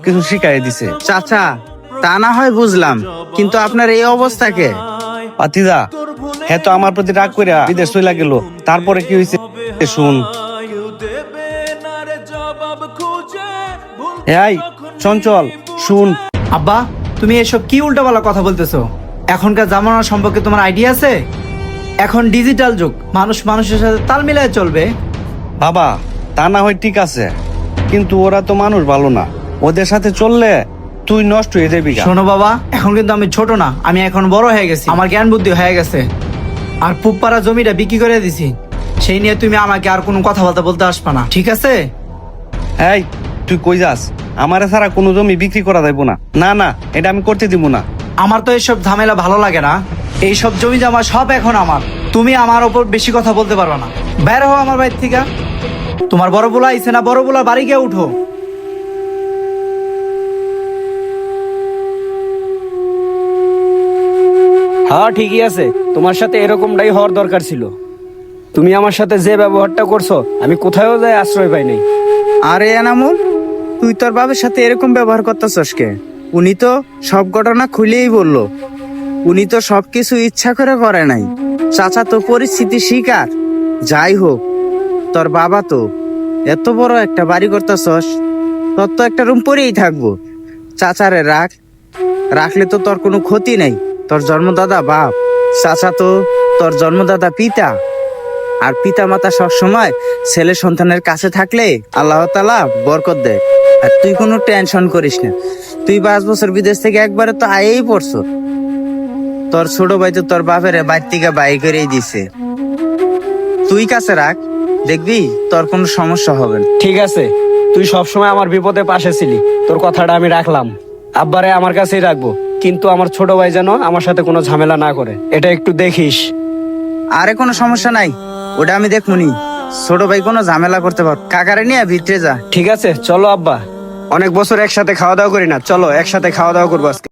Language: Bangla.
কিছু শিখাই দিছে। চাচা, তা না হয় বুঝলাম, কিন্তু আপনার এই অবস্থাকে পাতিদা, হ্যাঁ তো আমার প্রতি রাগ কইরা বিদেশ চইলা গেল। তারপরে কি হয়েছে শুন। এই চঞ্চল, শুন। আব্বা, তুমি এসব কি উল্টাপাল্টা কথা বলতেছো? এখনকার জামানা সম্পর্কে তোমার আইডিয়া আছে? এখন ডিজিটাল যুগ, মানুষ মানুষের সাথে তাল মিলায় চলবে। বাবা, তা না হয় ঠিক আছে, কিন্তু ওরা তো মানুষ ভালো না। ওদের সাথে চললে তুই নষ্ট হয়ে যাবি। শোনো বাবা, এখন কিন্তু আমি ছোট না, আমি এখন বড় হয়ে গেছি, আমার জ্ঞান বুদ্ধি হয়ে গেছে। আর পুপ্পারা জমিটা বিক্রি করে দিছি, সেই নিয়ে তুমি আমাকে আর কোনো কথাবার্তা বলতে আসবা না, ঠিক আছে? এই তুই কই যাস? আমারে ছাড়া কোনো জমি বিক্রি করা যাইব না। না না, এটা আমি করতে দিব না। আমার তো এইসব ঝামেলা ভালো লাগে না। এইসব জমি জমা সব এখন আমার, তুমি আমার ওপর বেশি কথা বলতে পারবে না। বের হও আমার বাড়ি থেকে। তোমার বড় বুলা আইছে না, বড় বুলার বাড়ি গিয়ে উঠো। হ্যাঁ ঠিকই আছে, তোমার সাথে এরকমটাই হওয়ার দরকার ছিল। তুমি আমার সাথে যে ব্যবহারটা করছো, আমি কোথাও যাই আশ্রয় পাই নাই। আরে এনামুল, তুই তোর বাবার সাথে এরকম ব্যবহার করতেছস কে? উনি তো সব ঘটনা খুলেই বললো। উনি তো সবকিছু ইচ্ছা করে করে নাই। চাচা তো পরিস্থিতি শিকার। যাই হোক, তোর বাবা তো এত বড় একটা বাড়ি করতেছস, তোর তো একটা রুম পরেই থাকবো। চাচারে রাখ, রাখলে তো তোর কোনো ক্ষতি নেই। তোর জন্মদাদা বাপ, চাচা তো তোর জন্মদাদা পিতা। আর পিতা মাতা সবসময় ছেলে সন্তানের কাছে থাকলে আল্লাহ তাআলা বরকত দেয়। আর তুই কোনো টেনশন করিস না, তুই 5 বছর বিদেশ থেকে একবারে তো আয়েই পড়ছো। তোর ছোট ভাই তো তোর বাপের বাড়ি থেকে বাই করেই দিছে। তুই কাছে রাখ, দেখবি তোর কোনো সমস্যা হবে না। ঠিক আছে, তুই সবসময় আমার বিপদে পাশে ছিলি, তোর কথাটা আমি রাখলাম। আব্বারে আমার কাছেই রাখবো, কিন্তু আমার ছোট ভাই যেন আমার সাথে কোনো ঝামেলা না করে, এটা একটু দেখিস। আরে কোনো সমস্যা নাই, ওটা আমি দেখমুনি। ছোট ভাই কোনো ঝামেলা করতে পার, কাকারে নিয়ে ভিতরে যা। ঠিক আছে, চলো আব্বা, অনেক বছর একসাথে খাওয়া দাওয়া করি না, চলো একসাথে খাওয়া দাওয়া করবো আজকে।